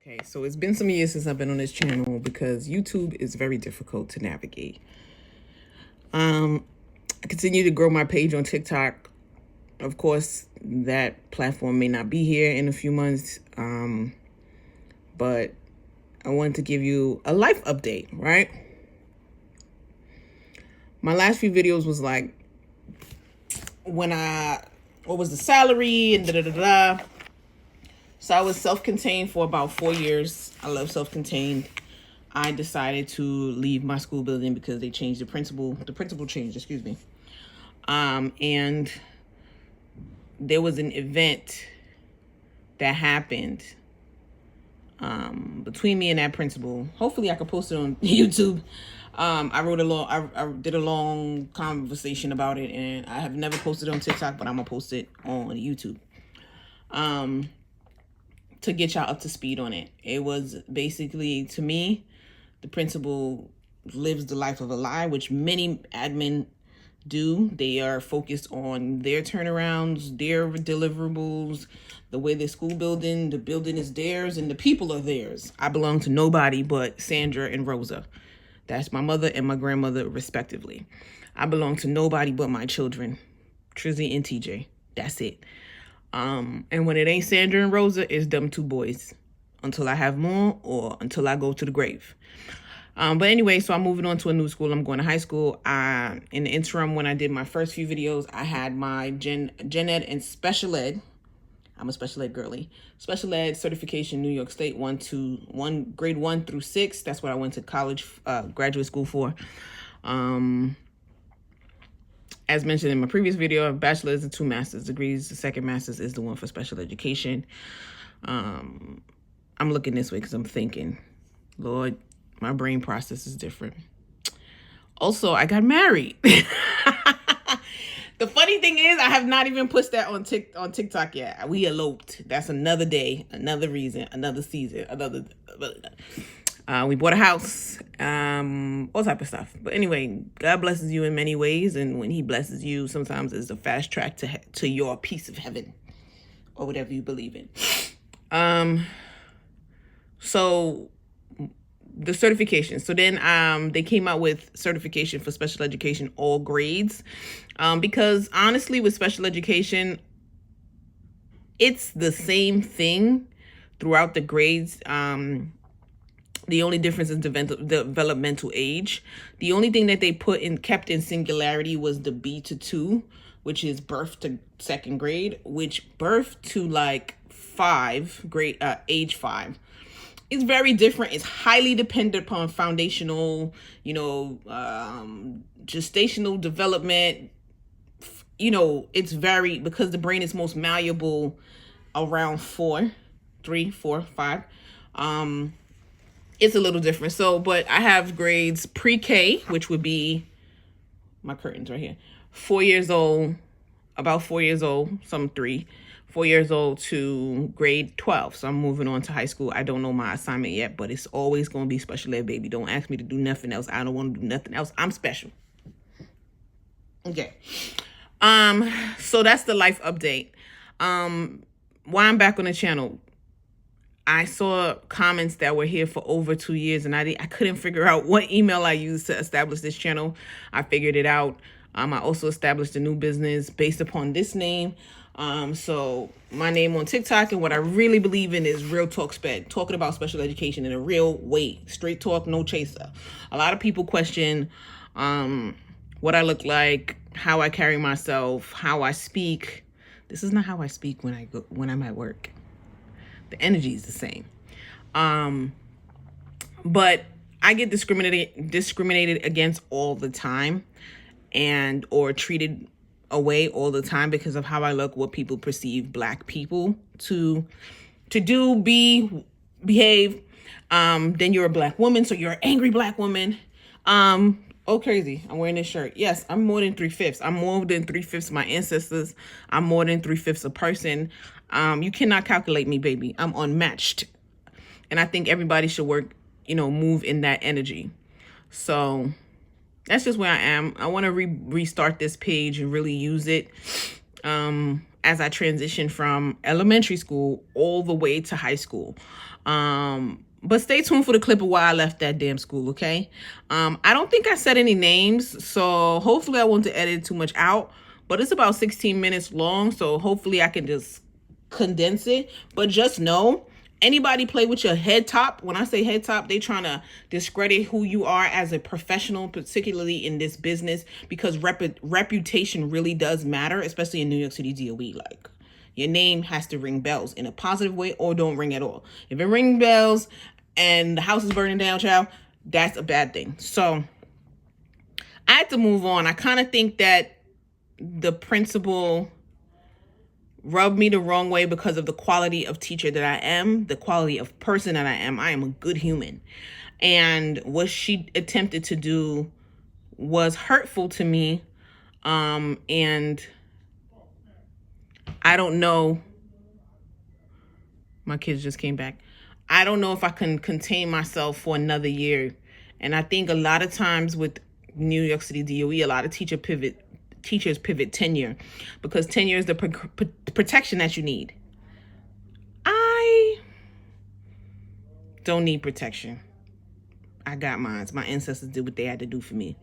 Okay, so it's been some years since I've been on this channel because YouTube is very difficult to navigate. I continue to grow my page on TikTok. Of course, that platform may not be here in a few months, but I wanted to give you a life update, right? My last few videos was like what was the salary and da-da-da-da. So I was self-contained for about 4 years. I love self-contained. I decided to leave my school building because they changed the principal. The principal changed, excuse me. And there was an event that happened between me and that principal. Hopefully I could post it on YouTube. I did a long conversation about it, and I have never posted it on TikTok, but I'm gonna post it on YouTube. To get y'all up to speed on it. It was basically, to me, the principal lives the life of a lie, which many admin do. They are focused on their turnarounds, their deliverables, the way the building is theirs, and the people are theirs. I belong to nobody but Sandra and Rosa. That's my mother and my grandmother, respectively. I belong to nobody but my children, Trizzy and TJ. That's it. And when it ain't Sandra and Rosa, it's them two boys until I have more or until I go to the grave. But anyway, so I'm moving on to a new school. I'm going to high school. In the interim, when I did my first few videos, I had my gen ed and special ed. I'm a special ed girly. Special ed certification, New York State, grade 1 through 6. That's what I went to college, graduate school for. As mentioned in my previous video, a bachelor's and 2 master's degrees. The second master's is the one for special education. I'm looking this way because I'm thinking, Lord, my brain process is different. Also, I got married. The funny thing is, I have not even put that on TikTok yet. We eloped. That's another day, another reason, another season, we bought a house, all type of stuff. But anyway, God blesses you in many ways, and when he blesses you, sometimes it's a fast track to your piece of heaven, or whatever you believe in. So the certification. So then they came out with certification for special education, all grades. Because honestly, with special education, it's the same thing throughout the grades. The only difference is developmental age. The only thing that they kept in singularity was the B to 2, which is birth to 2nd grade, which birth to like age 5 is very different. It's highly dependent upon foundational, gestational development. It's very, because the brain is most malleable around 3, 4, 5. It's a little different. So, but I have grades pre-K, which would be my curtains right here. 4 years old, about 4 years old, some 3, 4 years old to grade 12. So I'm moving on to high school. I don't know my assignment yet, but it's always going to be special ed, baby. Don't ask me to do nothing else. I don't want to do nothing else. I'm special. Okay. So that's the life update. Why I'm back on the channel. I saw comments that were here for over 2 years, and I couldn't figure out what email I used to establish this channel. I figured it out. I also established a new business based upon this name. So my name on TikTok, and what I really believe in is Real Talk Sped, talking about special education in a real way. Straight talk, no chaser. A lot of people question what I look like, how I carry myself, how I speak. This is not how I speak when I'm at work. The energy is the same. But I get discriminated against all the time, or treated away all the time because of how I look, what people perceive Black people to do, behave. Then you're a Black woman, so you're an angry Black woman. Oh, crazy. I'm wearing this shirt. Yes, I'm more than 3/5. I'm more than 3/5 of my ancestors. I'm more than 3/5 a person. You cannot calculate me, baby. I'm unmatched. And I think everybody should move in that energy. So that's just where I am. I want to restart this page and really use it. as I transition from elementary school all the way to high school. But stay tuned for the clip of why I left that damn school, okay? I don't think I said any names, so hopefully I won't edit too much out. But it's about 16 minutes long, so hopefully I can just condense it. But just know, anybody play with your head top. When I say head top, they trying to discredit who you are as a professional, particularly in this business, because reputation really does matter, especially in New York City DOE. Like, your name has to ring bells in a positive way or don't ring at all. If it rings bells and the house is burning down, child, that's a bad thing. So I had to move on. I kind of think that the principal rubbed me the wrong way because of the quality of teacher that I am, the quality of person that I am. I am a good human. And what she attempted to do was hurtful to me. And I don't know. My kids just came back. I don't know if I can contain myself for another year. And I think a lot of times with New York City DOE, a lot of teachers pivot tenure, because tenure is the protection that you need. I don't need protection. I got mine. My ancestors did what they had to do for me.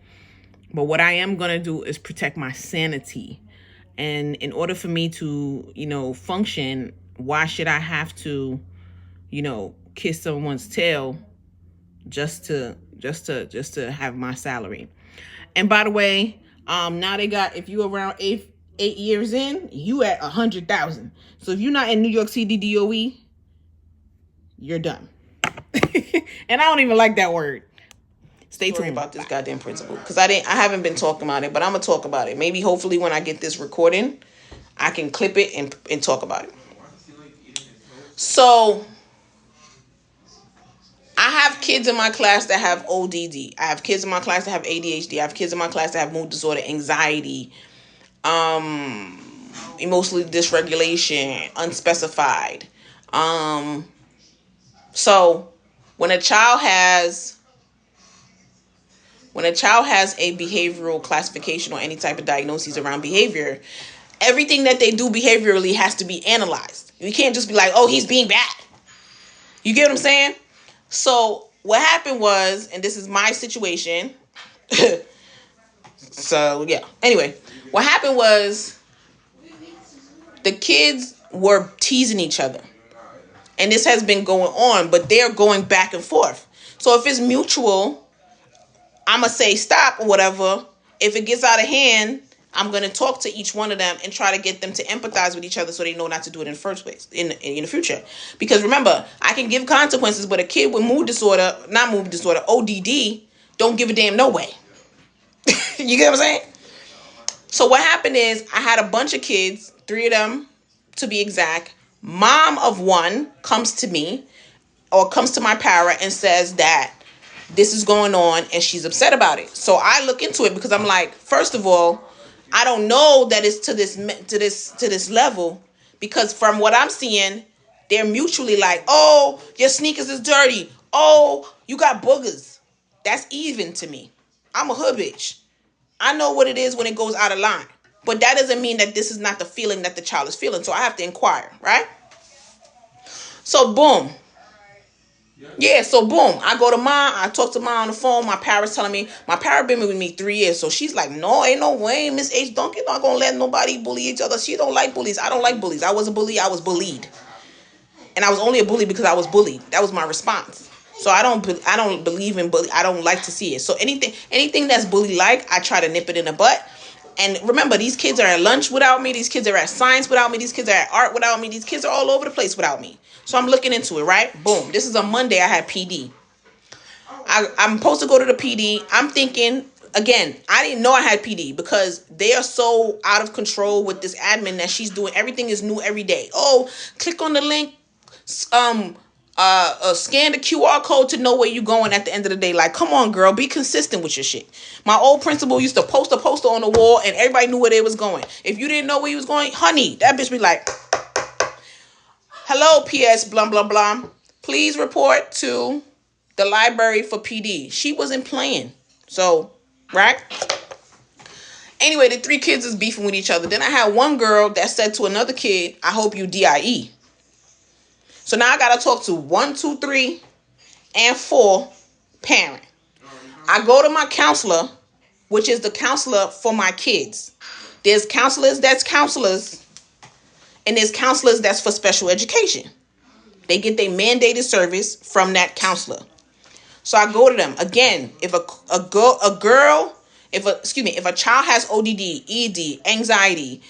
But what I am going to do is protect my sanity. And in order for me to, function, why should I have to, kiss someone's tail just to have my salary? And by the way, now they got, if you around eight years in, you at 100,000. So if you're not in New York City DOE, you're done. And I don't even like that word. Stay tuned about this goddamn principle, because I haven't been talking about it, but I'm gonna talk about it. Maybe hopefully when I get this recording, I can clip it and talk about it. So I have kids in my class that have ODD. I have kids in my class that have ADHD. I have kids in my class that have mood disorder, anxiety, emotional dysregulation, unspecified. So when a child has a behavioral classification or any type of diagnosis around behavior, everything that they do behaviorally has to be analyzed. You can't just be like, oh, he's being bad. You get what I'm saying? So what happened was, and this is my situation. So yeah. Anyway, what happened was the kids were teasing each other. And this has been going on, but they're going back and forth. So if it's mutual, I'm going to say stop or whatever. If it gets out of hand, I'm going to talk to each one of them and try to get them to empathize with each other so they know not to do it in the first place, in the future. Because remember, I can give consequences, but a kid with ODD, don't give a damn no way. You get what I'm saying? So what happened is I had a bunch of kids, 3 of them to be exact. Mom of one comes to me or comes to my para and says that this is going on and she's upset about it. So I look into it because I'm like, first of all, I don't know that it's to this level, because from what I'm seeing, they're mutually like, oh, your sneakers is dirty. Oh, you got boogers. That's even to me. I'm a hood bitch. I know what it is when it goes out of line. But that doesn't mean that this is not the feeling that the child is feeling. So I have to inquire, right? So boom. Yeah, so boom. I go to mom. I talk to mom on the phone. My parents telling me, my parent been with me 3 years. So she's like, no, ain't no way. Miss H. Duncan not going to let nobody bully each other. She don't like bullies. I don't like bullies. I was a bully. I was bullied. And I was only a bully because I was bullied. That was my response. So I don't believe in bully. I don't like to see it. So anything that's bully-like, I try to nip it in the butt. And remember, these kids are at lunch without me. These kids are at science without me. These kids are at art without me. These kids are all over the place without me. So I'm looking into it, right? Boom. This is a Monday. I had PD. I'm supposed to go to the PD. I'm thinking, again, I didn't know I had PD because they are so out of control with this admin that she's doing. Everything is new every day. Oh, click on the link. Scan the QR code to know where you're going at the end of the day. Like, come on, girl, be consistent with your shit. My old principal used to post a poster on the wall and everybody knew where they was going. If you didn't know where you was going, honey, that bitch be like, hello, PS, blah, blah, blah. Please report to the library for PD. She wasn't playing. So, right? Anyway, the 3 kids is beefing with each other. Then I had one girl that said to another kid, I hope you DIE. So now I got to talk to 1, 2, 3, and 4 parent. I go to my counselor, which is the counselor for my kids. There's counselors that's counselors, and there's counselors that's for special education. They get their mandated service from that counselor. So I go to them. Again, if a child has ODD, ED, anxiety,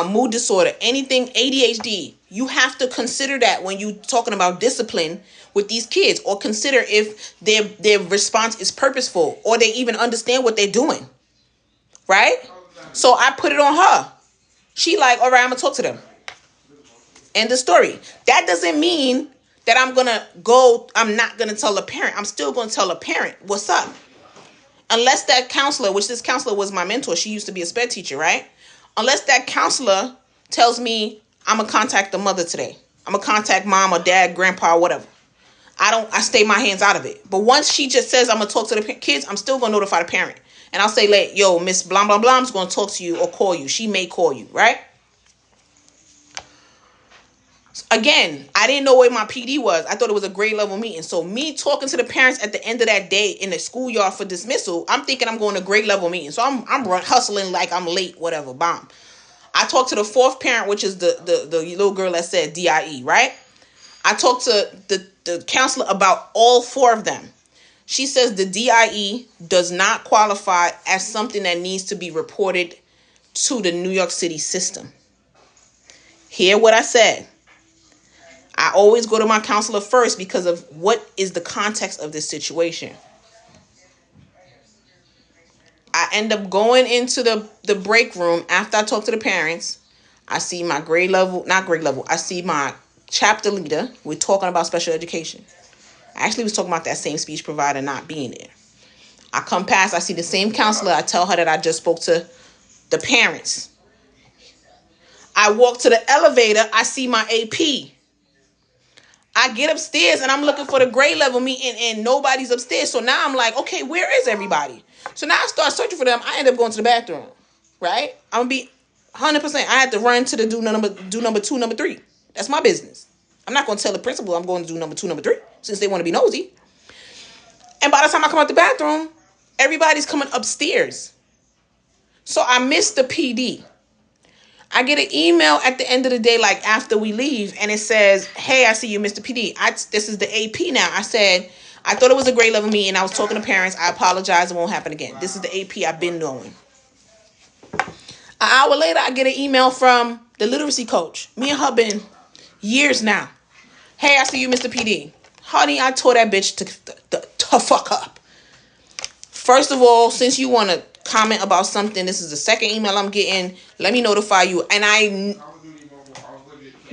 mood disorder, anything, ADHD, you have to consider that when you're talking about discipline with these kids, or consider if their response is purposeful, or they even understand what they're doing. Right? So I put it on her. She like, all right, I'm going to talk to them. End the story. That doesn't mean that I'm not going to tell a parent. I'm still going to tell a parent what's up. Unless that counselor, which this counselor was my mentor, she used to be a sped teacher, right? Unless that counselor tells me I'm going to contact the mother today. I'm going to contact mom or dad, grandpa, or whatever. I stay my hands out of it. But once she just says I'm going to talk to the kids, I'm still going to notify the parent. And I'll say, like, yo, Miss blah, blah, blah, I'm going to talk to you or call you. She may call you, right? Again, I didn't know where my PD was. I thought it was a grade level meeting. So me talking to the parents at the end of that day in the schoolyard for dismissal, I'm thinking I'm going to grade level meeting. So I'm hustling like I'm late, whatever, bomb. I talked to the 4th parent, which is the little girl that said DIE, right? I talked to the counselor about all 4 of them. She says the DIE does not qualify as something that needs to be reported to the New York City system. Hear what I said. I always go to my counselor first because of what is the context of this situation. I end up going into the break room after I talk to the parents. I see my I see my chapter leader. We're talking about special education. I actually was talking about that same speech provider not being there. I come past, I see the same counselor. I tell her that I just spoke to the parents. I walk to the elevator. I see my AP. I get upstairs and I'm looking for the grade level meeting and nobody's upstairs. So now I'm like, okay, where is everybody? So now I start searching for them. I end up going to the bathroom, right? I'm going to be 100%. I had to run to the do number 2, number 3. That's my business. I'm not going to tell the principal I'm going to do number 2, number 3, since they want to be nosy. And by the time I come out the bathroom, everybody's coming upstairs. So I missed the PD. I get an email at the end of the day, like after we leave, and it says, hey, I see you, Mr. PD. This is the AP now. I said, I thought it was a grade level meeting. I was talking to parents. I apologize. It won't happen again. This is the AP I've been knowing. An hour later, I get an email from the literacy coach. Me and her been years now. Hey, I see you, Mr. PD. Honey, I tore that bitch to fuck up. First of all, since you want to comment about something, this is the second email I'm getting. Let me notify you. And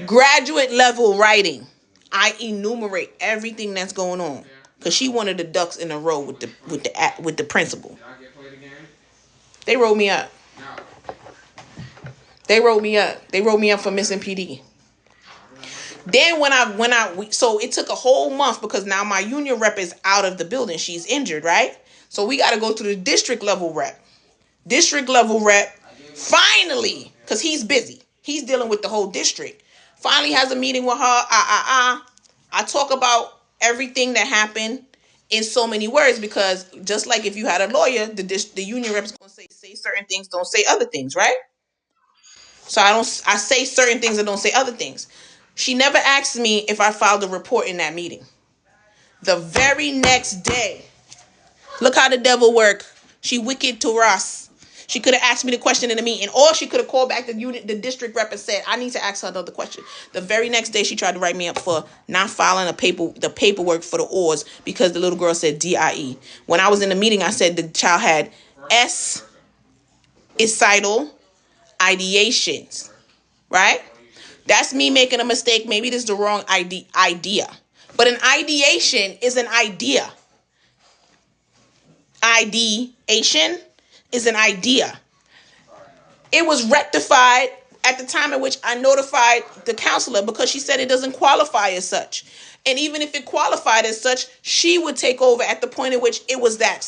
graduate level writing. I enumerate everything that's going on because she wanted the ducks in a row with the principal. They wrote me up. They wrote me up for missing PD. Then so it took a whole month because now my union rep is out of the building. She's injured, right? So we got to go to the district level rep. District level rep, finally, because he's busy. He's dealing with the whole district. Finally has a meeting with her. I talk about everything that happened in so many words because just like if you had a lawyer, the union rep is going to say certain things, don't say other things, right? So I say certain things and don't say other things. She never asked me if I filed a report in that meeting. The very next day, look how the devil work. She wicked to us. She could have asked me the question in the meeting, or she could have called back the district rep and said, I need to ask her another question. The very next day, she tried to write me up for not filing the paperwork for the ORS because the little girl said DIE. When I was in the meeting, I said the child had suicidal ideations, right? That's me making a mistake. Maybe this is the wrong idea. But an ideation is an idea. Ideation is an idea. It was rectified at the time in which I notified the counselor because she said it doesn't qualify as such. And even if it qualified as such, she would take over at the point in which it was that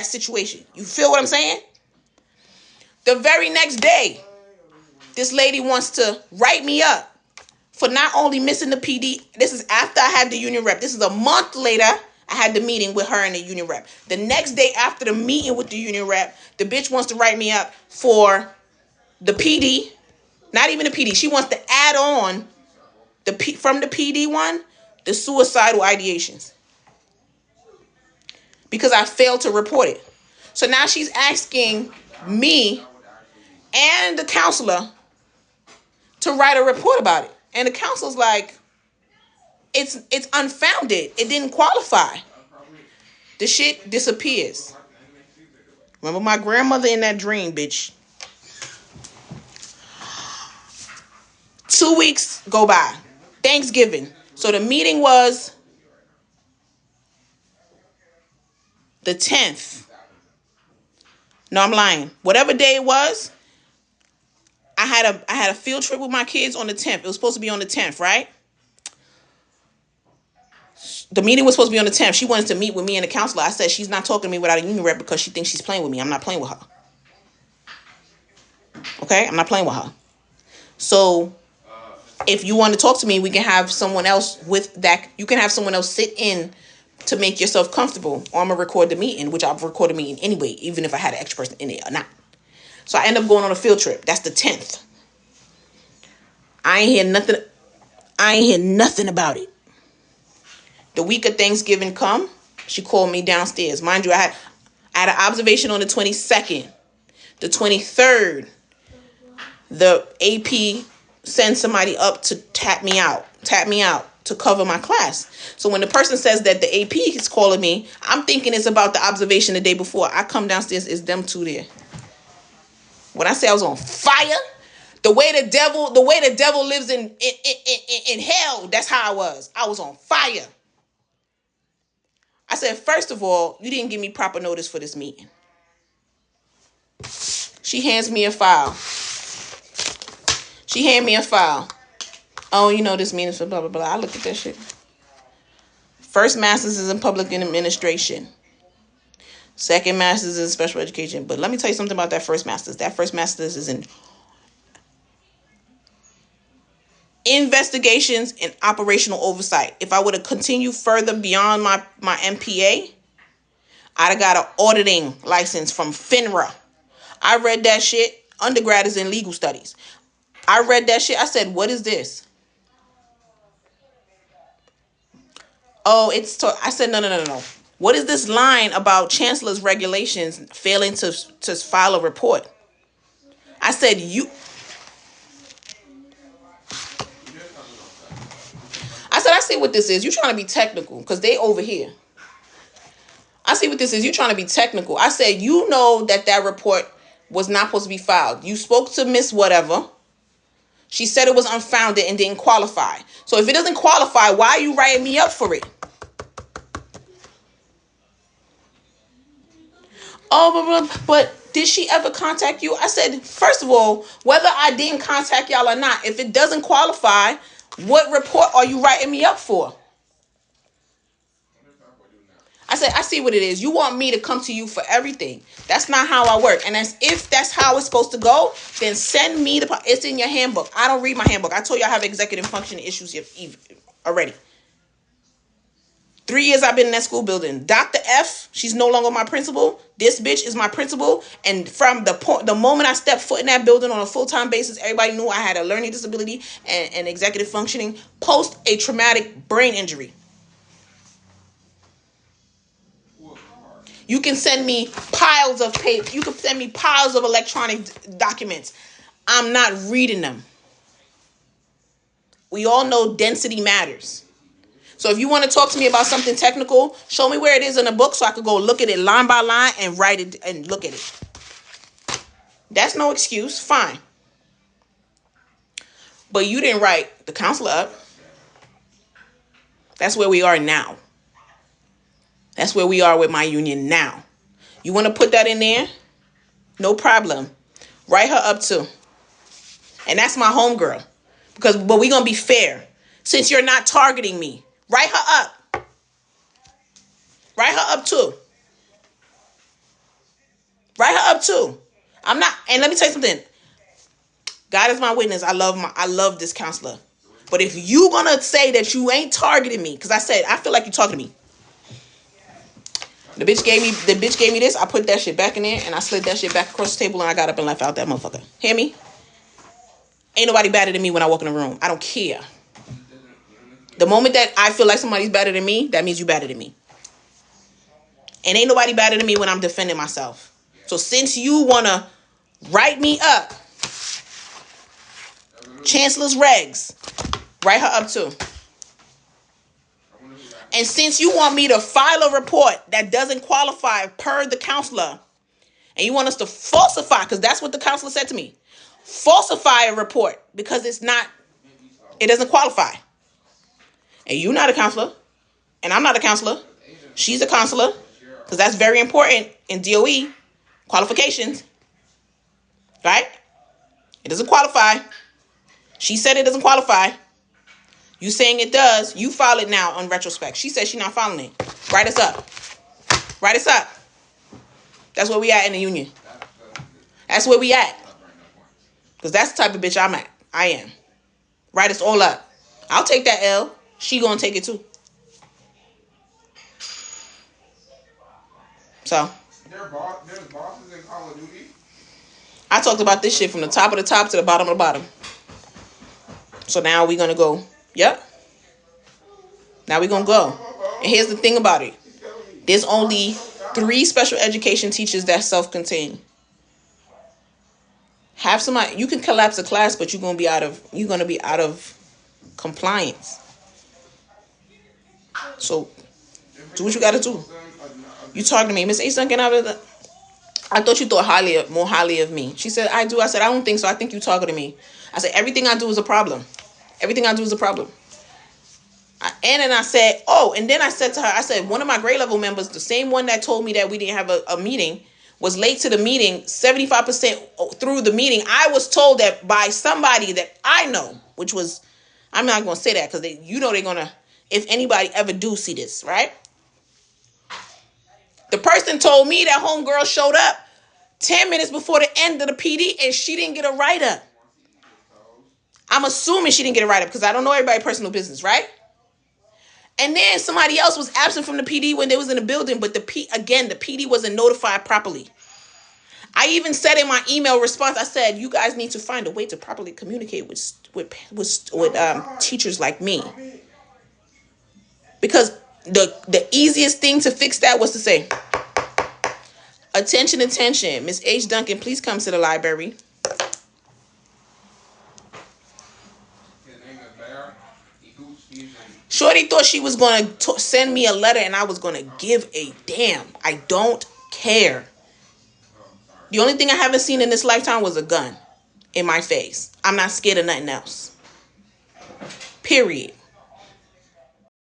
situation. You feel what I'm saying? The very next day, this lady wants to write me up for not only missing the PD. This is after I had the union rep. This is a month later. I had the meeting with her and the union rep. The next day after the meeting with the union rep, the bitch wants to write me up for the PD. Not even the PD. She wants to add on from the PD one, the suicidal ideations. Because I failed to report it. So now she's asking me and the counselor to write a report about it. And the counselor's like, it's unfounded. It didn't qualify. The shit disappears. Remember my grandmother in that dream, bitch. 2 weeks go by. Thanksgiving. So the meeting was the 10th. No, I'm lying. Whatever day it was, I had a field trip with my kids on the 10th. It was supposed to be on the 10th, right? The meeting was supposed to be on the 10th. She wanted to meet with me and the counselor. I said she's not talking to me without a union rep because she thinks she's playing with me. I'm not playing with her. Okay? I'm not playing with her. So if you want to talk to me, we can have someone else with that. You can have someone else sit in to make yourself comfortable. Or I'm going to record the meeting, which I've recorded the meeting anyway, even if I had an extra person in it or not. So I end up going on a field trip. That's the 10th. I ain't hear nothing about it. The week of Thanksgiving come, she called me downstairs. Mind you, I had an observation on the 22nd. The 23rd, the AP sends somebody up to tap me out to cover my class. So when the person says that the AP is calling me, I'm thinking it's about the observation the day before. I come downstairs, it's them two there. When I say I was on fire, the way the devil lives in hell, that's how I was. I was on fire. I said, first of all, you didn't give me proper notice for this meeting. She hands me a file. Oh, you know this meeting is for blah, blah, blah. I look at that shit. First master's is in public administration. Second master's is in special education. But let me tell you something about that first master's. That first master's is in investigations and operational oversight. If I would have continued further beyond my MPA, I'd have got an auditing license from FINRA. I read that shit. Undergrad is in legal studies. I read that shit. I said, what is this? Oh, I said, no. What is this line about chancellor's regulations failing to file a report? I said, I see what this is. You trying to be technical because they over here. I see what this is. You trying to be technical. I said, you know that report was not supposed to be filed. You spoke to Miss whatever. She said it was unfounded and didn't qualify. So if it doesn't qualify, why are you writing me up for it? Oh, but did she ever contact you? I said, first of all, whether I didn't contact y'all or not, if it doesn't qualify, what report are you writing me up for? I said, I see what it is. You want me to come to you for everything. That's not how I work. And if that's how it's supposed to go, then send me it's in your handbook. I don't read my handbook. I told you I have executive functioning issues here already. 3 years I've been in that school building. Dr. F, she's no longer my principal. This bitch is my principal. And from the moment I stepped foot in that building on a full-time basis, everybody knew I had a learning disability and executive functioning post a traumatic brain injury. You can send me piles of paper. You can send me piles of electronic documents. I'm not reading them. We all know density matters. So if you want to talk to me about something technical, show me where it is in the book so I could go look at it line by line and write it and look at it. That's no excuse. Fine. But you didn't write the counselor up. That's where we are now. That's where we are with my union now. You want to put that in there? No problem. Write her up too. And that's my homegirl. But we're going to be fair. Since you're not targeting me, write her up. Write her up too. Write her up too. I'm not, and let me tell you something. God is my witness. I love this counselor. But if you gonna say that you ain't targeting me, because I said I feel like you talking to me. The bitch gave me this. I put that shit back in there and I slid that shit back across the table and I got up and left out that motherfucker. Hear me? Ain't nobody better than me when I walk in the room. I don't care. The moment that I feel like somebody's better than me, that means you better than me. And ain't nobody better than me when I'm defending myself. So since you wanna write me up, Chancellor's regs, write her up too. And since you want me to file a report that doesn't qualify per the counselor, and you want us to falsify, because that's what the counselor said to me, falsify a report because it doesn't qualify. And you're not a counselor, and I'm not a counselor. She's a counselor, because that's very important in DOE qualifications, right? It doesn't qualify. She said it doesn't qualify. You saying it does. You file it now on retrospect. She said she's not filing it. Write us up. Write us up. That's where we at in the union. That's where we at. Because that's the type of bitch I'm at. I am. Write us all up. I'll take that L. She gonna take it too. So. There's bosses in Call of Duty. I talked about this shit from the top of the top to the bottom of the bottom. So now we're gonna go. Yep. Now we're gonna go. And here's the thing about it. There's only 3 special education teachers that's self-contained. Have somebody, you can collapse a class, but you're gonna be out of compliance. So do what you gotta do. You talking to me, Miss Ace Duncan, I thought you thought more highly of me. She said, I do. I said, I don't think so. I think you talking to me. I said, everything I do is a problem. Everything I do is a problem. And then I said, and then I said to her, I said, one of my grade level members, the same one that told me that we didn't have a meeting, was late to the meeting. 75% through the meeting, I was told that by somebody that I know, which was, I'm not going to say that because they're going to, if anybody ever do see this, right? The person told me that homegirl showed up 10 minutes before the end of the PD and she didn't get a write-up. I'm assuming she didn't get a write-up because I don't know everybody's personal business, right? And then somebody else was absent from the PD when they was in the building, but the PD wasn't notified properly. I even said in my email response, I said, you guys need to find a way to properly communicate with teachers like me. Because the easiest thing to fix that was to say, attention, Miss H. Duncan, please come to the library. Shorty thought she was going to send me a letter and I was going to give a damn. I don't care. The only thing I haven't seen in this lifetime was a gun in my face. I'm not scared of nothing else. Period.